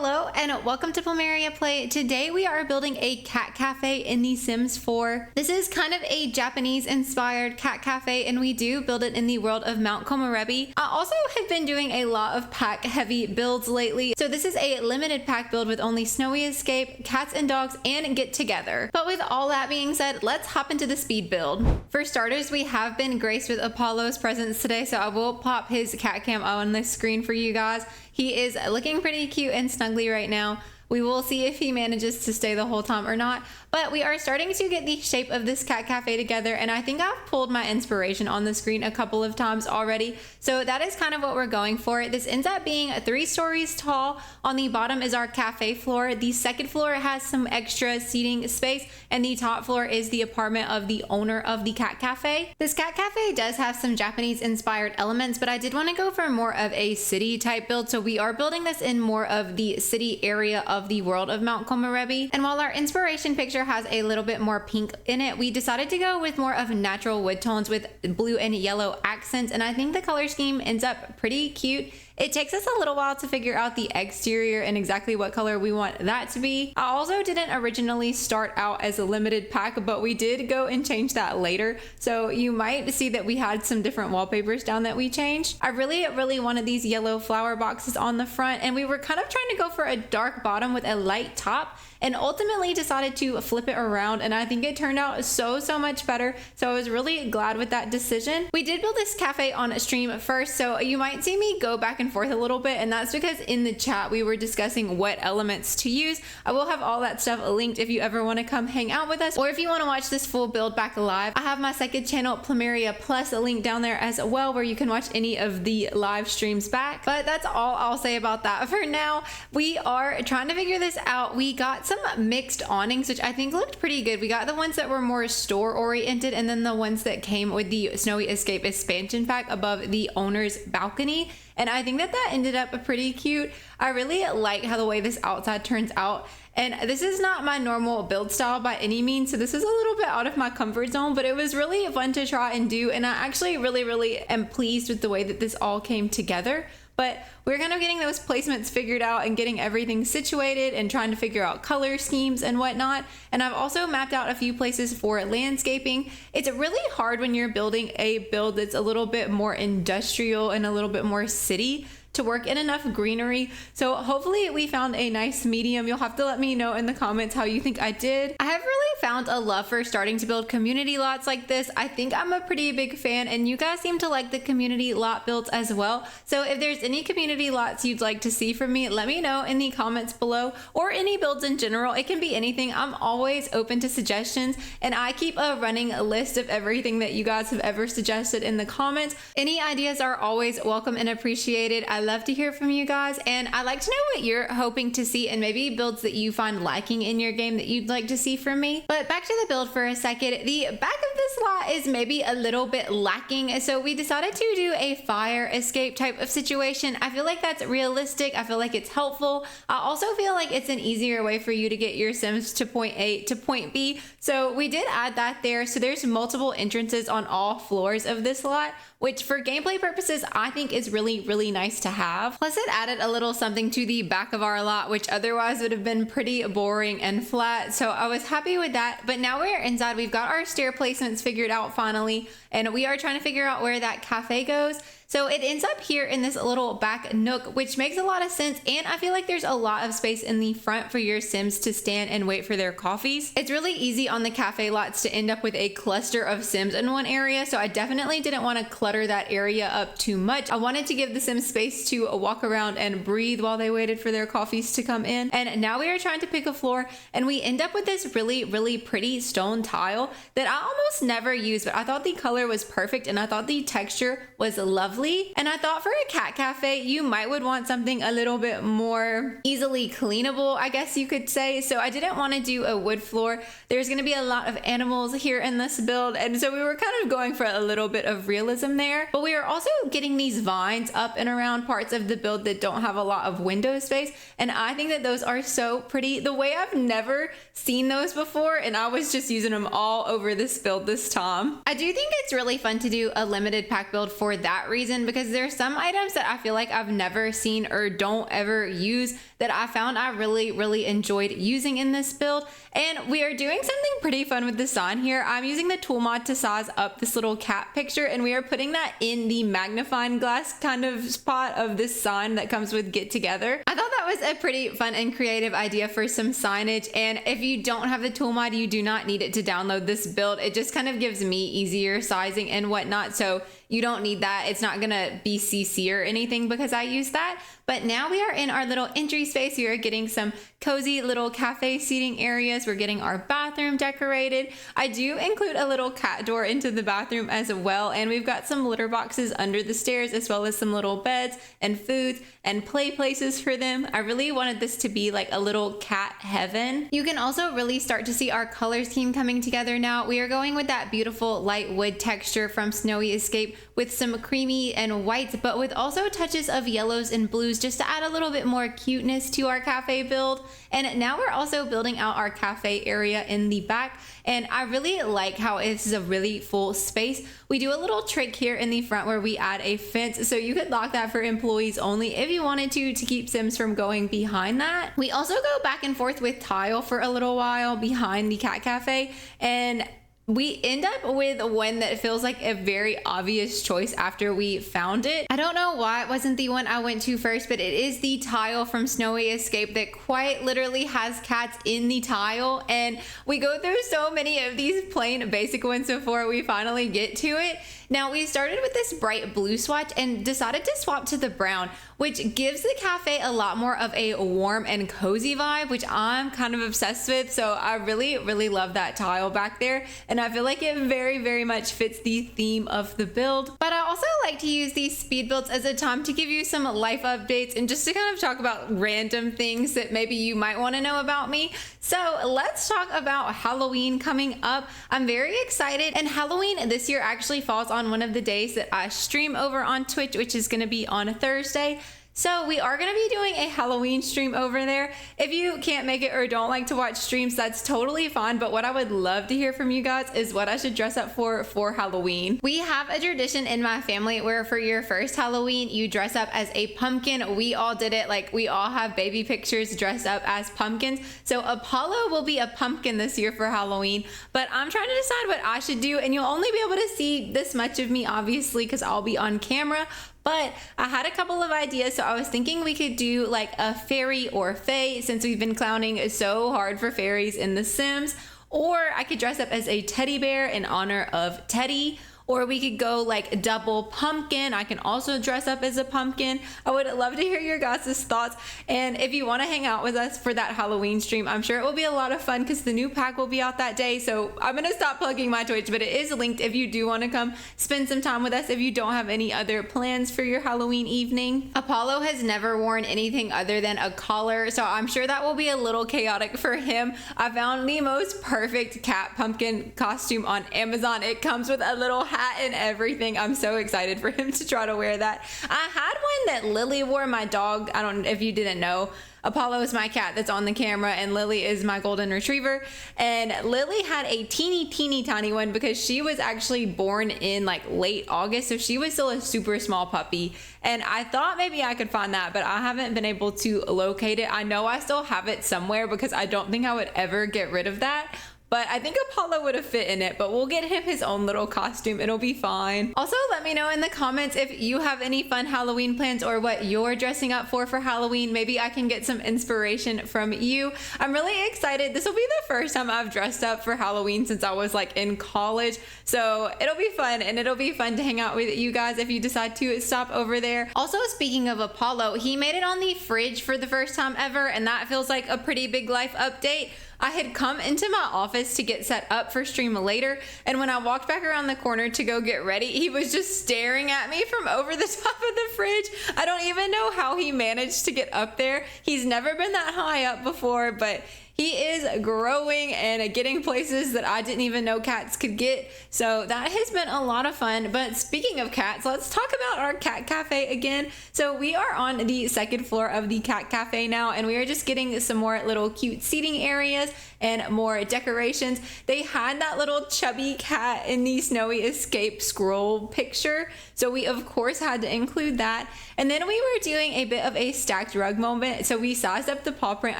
Hello and welcome to PlumeriaPlay. Today we are building a cat cafe in The Sims 4. This is kind of a Japanese inspired cat cafe and we do build it in the world of Mount Komorebi. I also have been doing a lot of pack heavy builds lately. So this is a limited pack build with only Snowy Escape, cats and dogs, and get together. But with all that being said, let's hop into the speed build. For starters, we have been graced with Apollo's presence today, so I will pop his cat cam on the screen for you guys. He is looking pretty cute and snuggly right now. We will see if he manages to stay the whole time or not, but we are starting to get the shape of this cat cafe together, and I think I've pulled my inspiration on the screen a couple of times already, so that is kind of what we're going for. This ends up being 3 stories tall. On the bottom is our cafe floor. The second floor has some extra seating space, and the top floor is the apartment of the owner of the cat cafe. This cat cafe does have some Japanese inspired elements, but I did want to go for more of a city type build, so we are building this in more of the city area of the world of Mount Komorebi. And while our inspiration picture has a little bit more pink in it, we decided to go with more of natural wood tones with blue and yellow accents, and I think the color scheme ends up pretty cute. It takes us a little while to figure out the exterior and exactly what color we want that to be. I also didn't originally start out as a limited pack, but we did go and change that later. So you might see that we had some different wallpapers down that we changed. I really wanted these yellow flower boxes on the front, and we were kind of trying to go for a dark bottom with a light top, and ultimately decided to flip it around, and I think it turned out so much better. So I was really glad with that decision. We did build this cafe on stream first, so you might see me go back and forth a little bit, and that's because in the chat we were discussing what elements to use. I will have all that stuff linked if you ever want to come hang out with us, or if you want to watch this full build back live. I have my second channel, Plumeria Plus, a link down there as well, where you can watch any of the live streams back. But that's all I'll say about that for now. We are trying to figure this out. We got some mixed awnings, which I think looked pretty good. We got the ones that were more store oriented, and then the ones that came with the Snowy Escape expansion pack above the owner's balcony, and I think that ended up pretty cute. I really like how the way this outside turns out, and this is not my normal build style by any means, so this is a little bit out of my comfort zone, but it was really fun to try and do, and I actually really am pleased with the way that this all came together. But we're kind of getting those placements figured out and getting everything situated and trying to figure out color schemes and whatnot. And I've also mapped out a few places for landscaping. It's really hard when you're building a build that's a little bit more industrial and a little bit more city to work in enough greenery. So hopefully we found a nice medium. You'll have to let me know in the comments how you think I did. I have really found a love for starting to build community lots like this. I think I'm a pretty big fan, and you guys seem to like the community lot builds as well. So if there's any community lots you'd like to see from me, let me know in the comments below, or any builds in general. It can be anything. I'm always open to suggestions, and I keep a running list of everything that you guys have ever suggested in the comments. Any ideas are always welcome and appreciated. I love to hear from you guys, and I'd like to know what you're hoping to see and maybe builds that you find liking in your game that you'd like to see from me. But back to the build for a second. The back of this lot is maybe a little bit lacking, so we decided to do a fire escape type of situation. I feel like that's realistic. I feel like it's helpful. I also feel like it's an easier way for you to get your Sims to point A to point B, so we did add that there. So there's multiple entrances on all floors of this lot, which for gameplay purposes I think is really nice to have. Plus it added a little something to the back of our lot, which otherwise would have been pretty boring and flat, so I was happy with that. But now we're inside. We've got our stair placements figured out finally, and we are trying to figure out where that cafe goes. So it ends up here in this little back nook, which makes a lot of sense, and I feel like there's a lot of space in the front for your Sims to stand and wait for their coffees. It's really easy on the cafe lots to end up with a cluster of Sims in one area, so I definitely didn't want to clutter that area up too much. I wanted to give the Sims space to walk around and breathe while they waited for their coffees to come in. And now we are trying to pick a floor, and we end up with this really pretty stone tile that I almost never use, but I thought the color was perfect, and I thought the texture was lovely. And I thought for a cat cafe, you would want something a little bit more easily cleanable, I guess you could say. So I didn't want to do a wood floor. There's going to be a lot of animals here in this build, and so we were kind of going for a little bit of realism there. But we are also getting these vines up and around parts of the build that don't have a lot of window space, and I think that those are so pretty. The way I've never seen those before, and I was just using them all over this build this time. I do think it's really fun to do a limited pack build for that reason, reason, because there's some items that I feel like I've never seen or don't ever use that I found I really enjoyed using in this build. And we are doing something pretty fun with the sign here. I'm using the T.O.O.L Mod to size up this little cat picture, and we are putting that in the magnifying glass kind of spot of this sign that comes with Get Together. I thought that was a pretty fun and creative idea for some signage, and if you don't have the T.O.O.L Mod, you do not need it to download this build. It just kind of gives me easier sizing and whatnot, so you don't need that. It's not gonna be CC or anything because I use that. But now we are in our little entry space. We are getting some cozy little cafe seating areas. We're getting our bathroom decorated. I do include a little cat door into the bathroom as well. And we've got some litter boxes under the stairs, as well as some little beds and foods and play places for them. I really wanted this to be like a little cat heaven. You can also really start to see our color scheme coming together now. We are going with that beautiful light wood texture from Snowy Escape with some creamy and whites, but with also touches of yellows and blues just to add a little bit more cuteness to our cafe build. And now we're also building out our cafe area in the back, and I really like how this is a really full space. We do a little trick here in the front where we add a fence, so you could lock that for employees only if you wanted to keep Sims from going behind that. We also go back and forth with tile for a little while behind the cat cafe, and we end up with one that feels like a very obvious choice after we found it. I don't know why it wasn't the one I went to first, but it is the tile from Snowy Escape that quite literally has cats in the tile. And we go through so many of these plain basic ones before we finally get to it. Now, we started with this bright blue swatch and decided to swap to the brown, which gives the cafe a lot more of a warm and cozy vibe, which I'm kind of obsessed with. So I really love that tile back there. And I feel like it very much fits the theme of the build. But I also like to use these speed builds as a time to give you some life updates and just to kind of talk about random things that maybe you might want to know about me. So let's talk about Halloween coming up. I'm very excited, and Halloween this year actually falls on one of the days that I stream over on Twitch, which is going to be on a Thursday. So we are going to be doing a Halloween stream over there. If you can't make it or don't like to watch streams, that's totally fine. But what I would love to hear from you guys is what I should dress up for Halloween. We have a tradition in my family where for your first Halloween, you dress up as a pumpkin. We all did it. Like, we all have baby pictures dressed up as pumpkins. So Apollo will be a pumpkin this year for Halloween. But I'm trying to decide what I should do. And you'll only be able to see this much of me, obviously, because I'll be on camera. But I had a couple of ideas, so I was thinking we could do like a fairy or fae, since we've been clowning so hard for fairies in The Sims. Or I could dress up as a teddy bear in honor of Teddy. Or we could go like double pumpkin. I can also dress up as a pumpkin. I would love to hear your guys' thoughts. And if you want to hang out with us for that Halloween stream, I'm sure it will be a lot of fun because the new pack will be out that day. So I'm going to stop plugging my Twitch, but it is linked if you do want to come spend some time with us if you don't have any other plans for your Halloween evening. Apollo has never worn anything other than a collar, so I'm sure that will be a little chaotic for him. I found the most perfect cat pumpkin costume on Amazon. It comes with a little hat and everything. I'm so excited for him to try to wear that. I had one that Lily wore, my dog. I don't know if you didn't know. Apollo is my cat that's on the camera, and Lily is my golden retriever. And Lily had a teeny tiny one because she was actually born in like late August, so she was still a super small puppy. And I thought maybe I could find that, but I haven't been able to locate it. I know I still have it somewhere because I don't think I would ever get rid of that. But I think Apollo would have fit in it, but we'll get him his own little costume. It'll be fine. Also, let me know in the comments if you have any fun Halloween plans or what you're dressing up for Halloween. Maybe I can get some inspiration from you. I'm really excited. This will be the first time I've dressed up for Halloween since I was like in college. So it'll be fun, and it'll be fun to hang out with you guys if you decide to stop over there. Also, speaking of Apollo, he made it on the fridge for the first time ever, and that feels like a pretty big life update. I had come into my office to get set up for stream later, and when I walked back around the corner to go get ready, he was just staring at me from over the top of the fridge. I don't even know how he managed to get up there. He's never been that high up before, but He is growing and getting places that I didn't even know cats could get. So that has been a lot of fun. But speaking of cats, let's talk about our cat cafe again. So we are on the second floor of the cat cafe now, and we are just getting some more little cute seating areas and more decorations. They had that little chubby cat in the Snowy Escape scroll picture, so we of course had to include that. And then we were doing a bit of a stacked rug moment, so we sized up the paw print.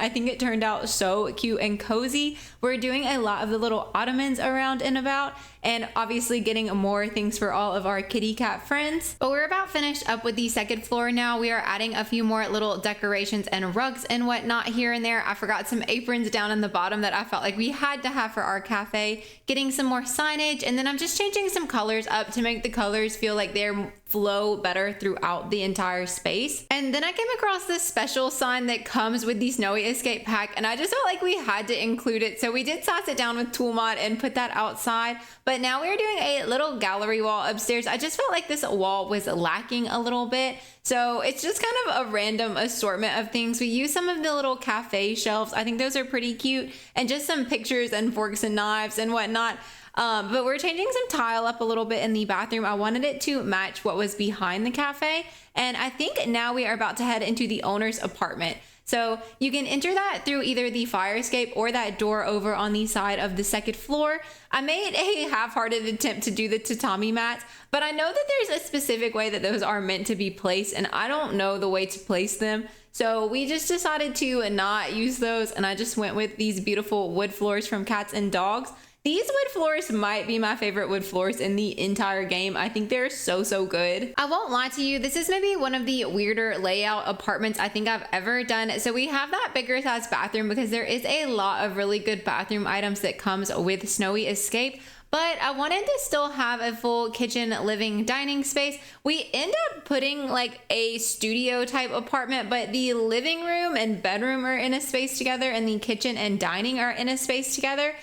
I think it turned out so cute and cozy. We're doing a lot of the little ottomans around and about, and obviously getting more things for all of our kitty cat friends. But we're about finished up with the second floor now. We are adding a few more little decorations and rugs and whatnot here and there. I forgot some aprons down in the bottom that I felt like we had to have for our cafe, getting some more signage, and then I'm just changing some colors up to make the colors feel like they're flow better throughout the entire space. And then I came across this special sign that comes with the Snowy Escape pack, and I just felt like we had to include it. So we did size it down with T.O.O.L Mod and put that outside. But now we're doing a little gallery wall upstairs. I just felt like this wall was lacking a little bit. So it's just kind of a random assortment of things. We use some of the little cafe shelves. I think those are pretty cute, and just some pictures and forks and knives and whatnot. But we're changing some tile up a little bit in the bathroom. I wanted it to match what was behind the cafe. And I think now we are about to head into the owner's apartment. So you can enter that through either the fire escape or that door over on the side of the second floor. I made a half-hearted attempt to do the tatami mats, but I know that there's a specific way that those are meant to be placed, and I don't know the way to place them. So we just decided to not use those, and I just went with these beautiful wood floors from Cats and Dogs. These wood floors might be my favorite wood floors in the entire game. I think they're so good. I won't lie to you, this is maybe one of the weirder layout apartments I think I've ever done. So we have that bigger size bathroom because there is a lot of really good bathroom items that comes with Snowy Escape. But I wanted to still have a full kitchen, living, dining space. We end up putting like a studio type apartment, but the living room and bedroom are in a space together, and the kitchen and dining are in a space together.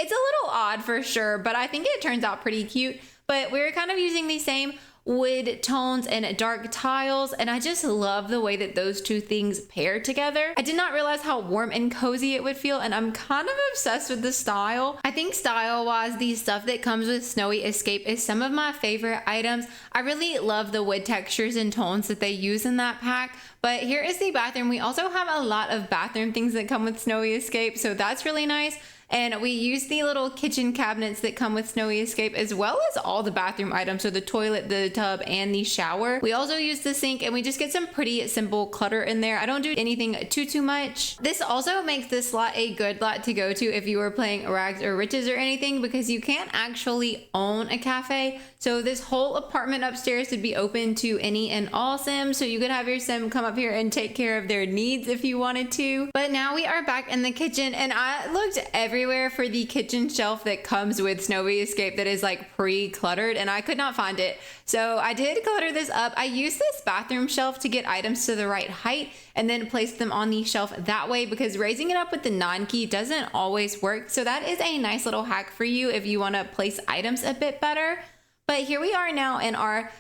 It's a little odd for sure, but I think it turns out pretty cute. But we're kind of using the same wood tones and dark tiles, and I just love the way that those two things pair together. I did not realize how warm and cozy it would feel, and I'm kind of obsessed with the style. I think style-wise, the stuff that comes with Snowy Escape is some of my favorite items. I really love the wood textures and tones that they use in that pack. But here is the bathroom. We also have a lot of bathroom things that come with Snowy Escape, so that's really nice. And we use the little kitchen cabinets that come with Snowy Escape, as well as all the bathroom items, so the toilet, the tub, and the shower. We also use the sink, and we just get some pretty simple clutter in there. I don't do anything too much. This also makes this lot a good lot to go to if you were playing Rags or Riches or anything, because you can't actually own a cafe. So this whole apartment upstairs would be open to any and all Sims, so you could have your Sim come up here and take care of their needs if you wanted to. But now we are back in the kitchen, and I looked everywhere for the kitchen shelf that comes with Snowy Escape that is like pre-cluttered, and I could not find it. So I did clutter this up. I used this bathroom shelf to get items to the right height and then place them on the shelf that way, because raising it up with the 9 key doesn't always work. So that is a nice little hack for you if you want to place items a bit better. But here we are now in our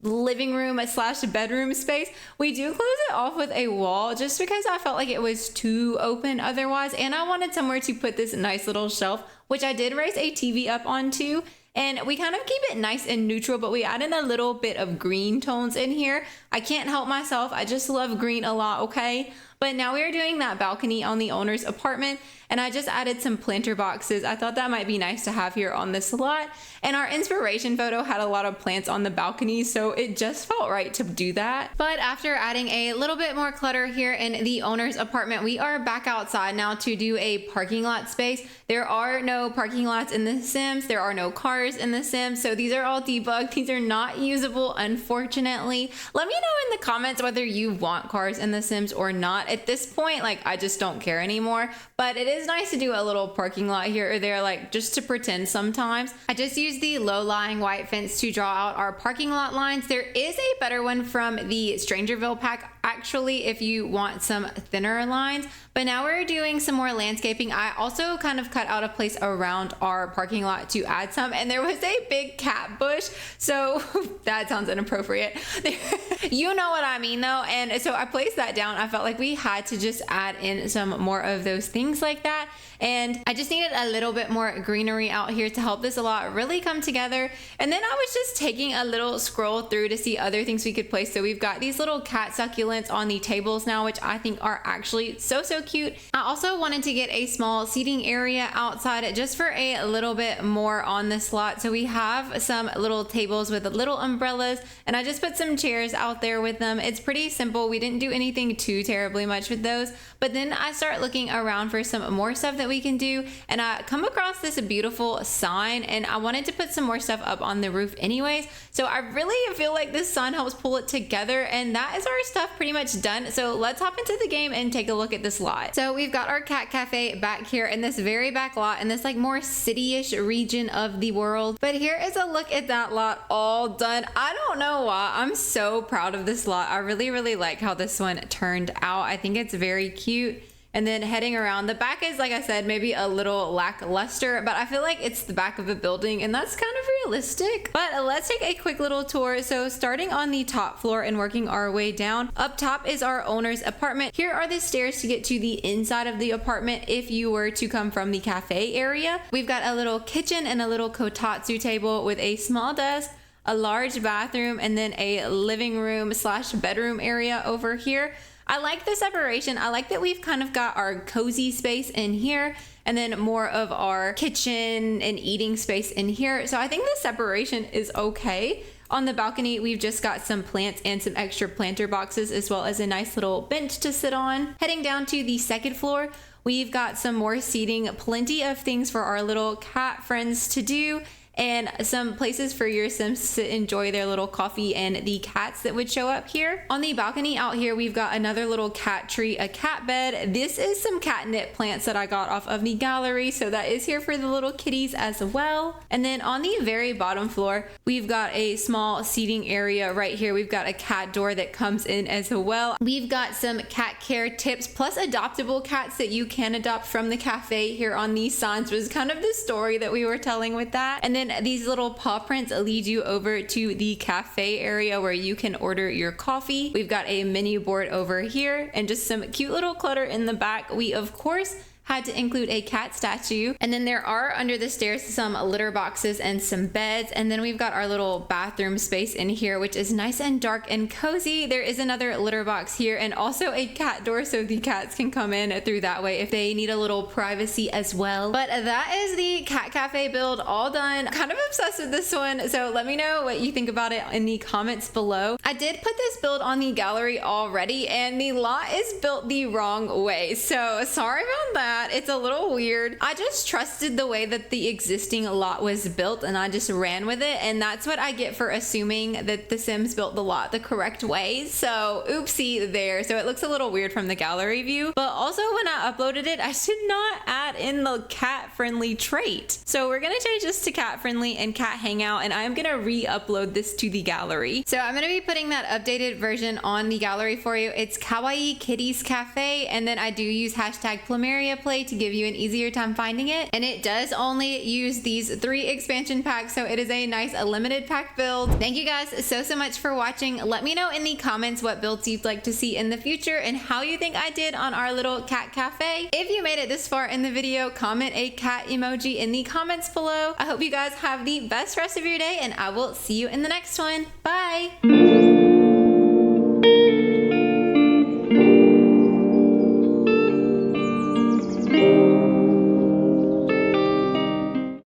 living room / bedroom space. We do close it off with a wall just because I felt like it was too open otherwise, and I wanted somewhere to put this nice little shelf, which I did raise a TV up onto. And we kind of keep it nice and neutral, but we add in a little bit of green tones in here. I can't help myself. I just love green a lot, okay? But now we are doing that balcony on the owner's apartment, and I just added some planter boxes. I thought that might be nice to have here on this lot. And our inspiration photo had a lot of plants on the balcony, so it just felt right to do that. But after adding a little bit more clutter here in the owner's apartment, we are back outside now to do a parking lot space. There are no parking lots in The Sims. There are no cars in The Sims, so these are all debugged. These are not usable, unfortunately. Let me know in the comments whether you want cars in The Sims or not. At this point, like, I just don't care anymore, but it is nice to do a little parking lot here or there, like just to pretend sometimes. I just used the low-lying white fence to draw out our parking lot lines. There is a better one from the Strangerville pack. actually if you want some thinner lines. But now we're doing some more landscaping. I also kind of cut out a place around our parking lot to add some, and there was a big cat bush. So that sounds inappropriate. You know what I mean though. And so I placed that down. I felt like we had to just add in some more of those things like that. And I just needed a little bit more greenery out here to help this a lot really come together. And then I was just taking a little scroll through to see other things we could place. So we've got these little cat succulents on the tables now, which I think are actually so cute. I also wanted to get a small seating area outside just for a little bit more on this lot. So we have some little tables with little umbrellas, and I just put some chairs out there with them. It's pretty simple. We didn't do anything too terribly much with those. But then I start looking around for some more stuff that we can do, and I come across this beautiful sign, and I wanted to put some more stuff up on the roof anyways. So I really feel like this sign helps pull it together, and that is our stuff pretty much done. So let's hop into the game and take a look at this lot. So we've got our cat cafe back here in this very back lot in this like more city-ish region of the world. But here is a look at that lot all done. I don't know why, I'm so proud of this lot. I really like how this one turned out. I think it's very cute. And then heading around, the back is, like I said, maybe a little lackluster, but I feel like it's the back of a building, and that's kind of realistic. But let's take a quick little tour. So starting on the top floor and working our way down, up top is our owner's apartment. Here are the stairs to get to the inside of the apartment if you were to come from the cafe area. We've got a little kitchen and a little kotatsu table with a small desk, a large bathroom, and then a living room / bedroom area over here. I like the separation. I like that we've kind of got our cozy space in here and then more of our kitchen and eating space in here. So I think the separation is okay. On the balcony, we've just got some plants and some extra planter boxes, as well as a nice little bench to sit on. Heading down to the second floor, we've got some more seating, plenty of things for our little cat friends to do, and some places for your Sims to enjoy their little coffee and the cats that would show up here. On the balcony out here, we've got another little cat tree, a cat bed. This is some catnip plants that I got off of the gallery, so that is here for the little kitties as well. And then on the very bottom floor, we've got a small seating area right here. We've got a cat door that comes in as well. We've got some cat care tips plus adoptable cats that you can adopt from the cafe here on these signs, was kind of the story that we were telling with that. And then these little paw prints lead you over to the cafe area where you can order your coffee. We've got a menu board over here and just some cute little clutter in the back. We of course had to include a cat statue. And then there are under the stairs some litter boxes and some beds. And then we've got our little bathroom space in here, which is nice and dark and cozy. There is another litter box here and also a cat door, so the cats can come in through that way if they need a little privacy as well. But that is the cat cafe build all done. Kind of obsessed with this one, so let me know what you think about it in the comments below. I did put this build on the gallery already, and the lot is built the wrong way, so sorry about that. It's a little weird. I just trusted the way that the existing lot was built, and I just ran with it, and that's what I get for assuming that the Sims built the lot the correct way. So oopsie there. So it looks a little weird from the gallery view, but also when I uploaded it, I did not add in the cat friendly trait. So we're gonna change this to cat friendly and cat hangout, and I'm gonna re-upload this to the gallery. So I'm gonna be putting that updated version on the gallery for you. It's Kawaii Kitties Cafe, and then I do use hashtag PlumeriaPlay to give you an easier time finding it, and it does only use these 3 expansion packs, so it is a nice limited pack build. Thank you guys so much for watching. Let me know in the comments what builds you'd like to see in the future and how you think I did on our little cat cafe. If you made it this far in the video, comment a cat emoji in the comments below. I hope you guys have the best rest of your day, and I will see you in the next one. Bye.